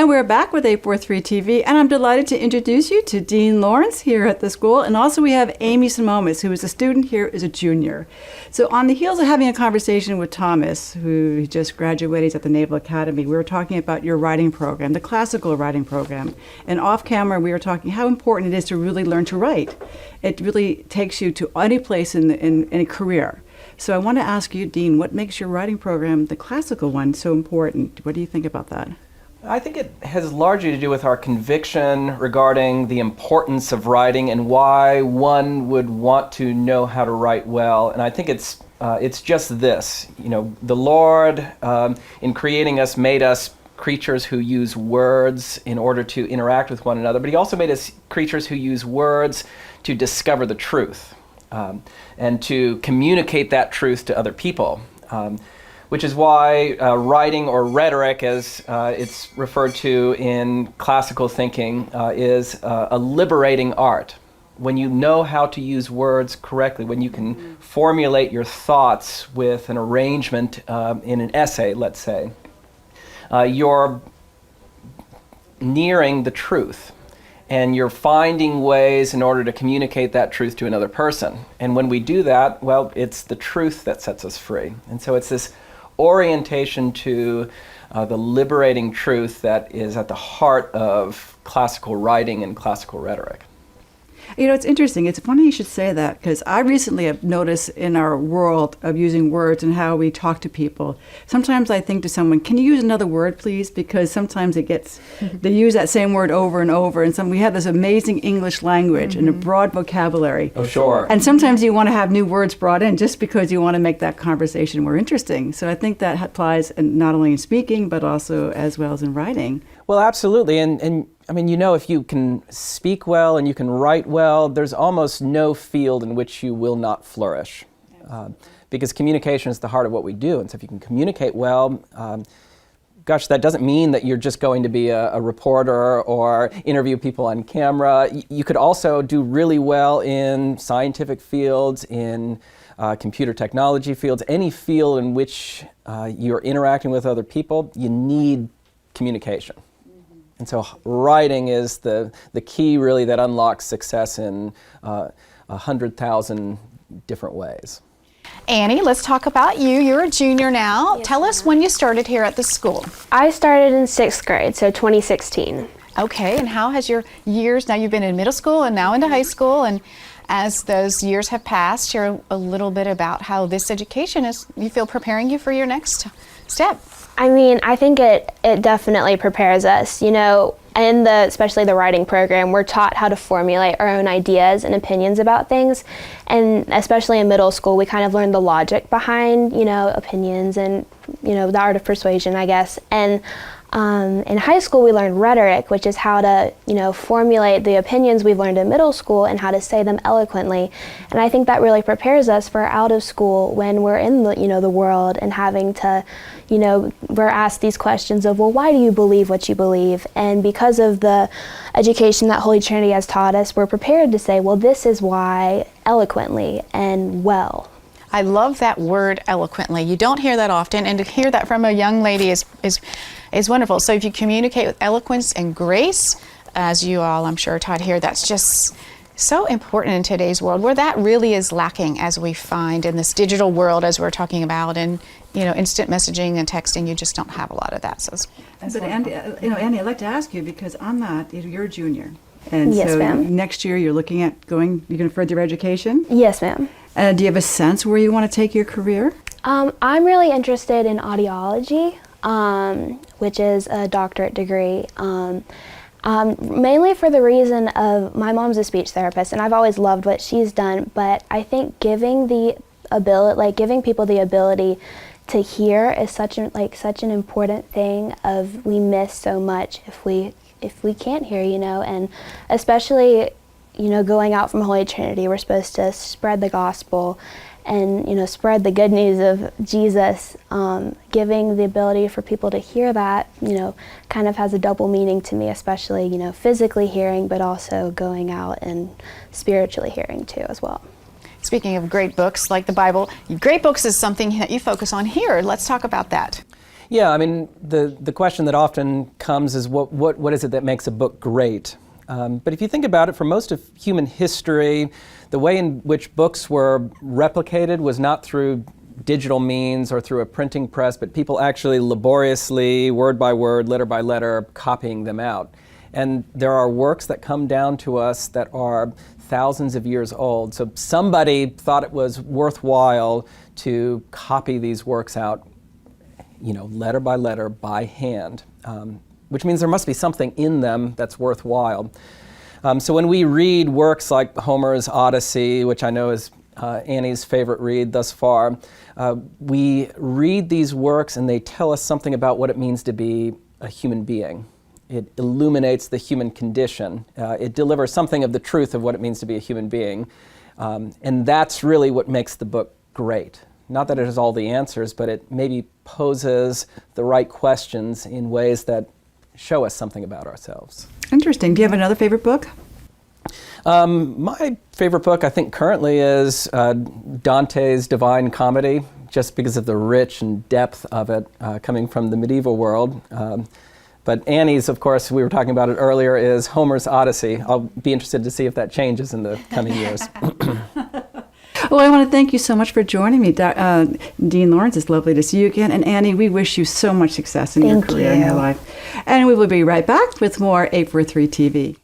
And we're back with 843 TV, and I'm delighted to introduce you to Dean Lawrence here at the school. And also we have Amy Simonis, who is a student here as a junior. So on the heels of having a conversation with Thomas, who just graduated at the Naval Academy, we were talking about your writing program, the classical writing program. And off camera, we were talking how important it is to really learn to write. It really takes you to any place in a career. So I want to ask you, Dean, what makes your writing program, the classical one, so important? What do you think about that? I think it has largely to do with our conviction regarding the importance of writing and why one would want to know how to write well. And I think it's just this, you know, the Lord in creating us made us creatures who use words in order to interact with one another, but he also made us creatures who use words to discover the truth and to communicate that truth to other people. Which is why writing, or rhetoric as it's referred to in classical thinking, is a liberating art. When you know how to use words correctly, when you can formulate your thoughts with an arrangement in an essay, let's say, you're nearing the truth. And you're finding ways in order to communicate that truth to another person. And when we do that, well, it's the truth that sets us free. And so it's this orientation to the liberating truth that is at the heart of classical writing and classical rhetoric. You know, it's interesting. It's funny you should say that, because I recently have noticed in our world of using words and how we talk to people, sometimes I think to someone, can you use another word, please? Because sometimes it gets, they use that same word over and over, and we have this amazing English language and a broad vocabulary. Oh, sure. And sometimes you want to have new words brought in just because you want to make that conversation more interesting. So I think that applies not only in speaking, but also as well as in writing. Well, absolutely. And I mean, you know, if you can speak well and you can write well, there's almost no field in which you will not flourish. Because communication is the heart of what we do. And so if you can communicate well, gosh, that doesn't mean that you're just going to be a reporter or interview people on camera. You could also do really well in scientific fields, in computer technology fields, any field in which you're interacting with other people, you need communication. And so writing is the key really that unlocks success in 100,000 different ways. Annie, let's talk about you. You're a junior now. Yes, Tell us when you started here at the school. I started in 6th grade, so 2016. Okay, and how has your years, now you've been in middle school and now into high school, and as those years have passed, share a little bit about how this education is, you feel, preparing you for your next step. I mean, I think it definitely prepares us. You know, in especially the writing program, we're taught how to formulate our own ideas and opinions about things. And especially in middle school, we kind of learn the logic behind, you know, opinions and, you know, the art of persuasion, I guess. And in high school, we learned rhetoric, which is how to, you know, formulate the opinions we've learned in middle school and how to say them eloquently. And I think that really prepares us for out of school when we're in the, you know, the world and having to, you know, we're asked these questions of, well, why do you believe what you believe? And because of the education that Holy Trinity has taught us, we're prepared to say, well, this is why, eloquently and well. I love that word, eloquently. You don't hear that often, and to hear that from a young lady is wonderful. So if you communicate with eloquence and grace, as you all, I'm sure, taught here, that's just so important in today's world, where that really is lacking, as we find in this digital world, as we're talking about, and, you know, instant messaging and texting. You just don't have a lot of that. So but Andy, Andy, I'd like to ask you, because on that, you're a junior, and Yes, so ma'am. next year you're looking at you're going to further your education. Yes, ma'am. Do you have a sense where you want to take your career? I'm really interested in audiology, which is a doctorate degree. Mainly for the reason of my mom's a speech therapist, and I've always loved what she's done. But I think giving people the ability to hear is such an important thing. We miss so much if we can't hear, you know, and especially, you know, going out from Holy Trinity, we're supposed to spread the gospel and, you know, spread the good news of Jesus. Giving the ability for people to hear that, you know, kind of has a double meaning to me, especially, you know, physically hearing, but also going out and spiritually hearing too as well. speaking of great books like the Bible, great books is something that you focus on here. Let's talk about that. Yeah, I mean, the question that often comes is what is it that makes a book great? But if you think about it, for most of human history, the way in which books were replicated was not through digital means or through a printing press, but people actually laboriously, word by word, letter by letter, copying them out. And there are works that come down to us that are thousands of years old. So somebody thought it was worthwhile to copy these works out, letter by letter, by hand, which means there must be something in them that's worthwhile. So when we read works like Homer's Odyssey, which I know is Annie's favorite read thus far, we read these works and they tell us something about what it means to be a human being. It illuminates the human condition. It delivers something of the truth of what it means to be a human being. And that's really what makes the book great. Not that it has all the answers, but it maybe poses the right questions in ways that show us something about ourselves. Interesting. Do you have another favorite book? My favorite book, I think, currently is Dante's Divine Comedy, just because of the rich and depth of it coming from the medieval world. But Annie's, of course, we were talking about it earlier, is Homer's Odyssey. I'll be interested to see if that changes in the coming years. Well, I want to thank you so much for joining me, Dean Lawrence. It's lovely to see you again. And Annie, we wish you so much success in your career and your life. And we will be right back with more 843 TV.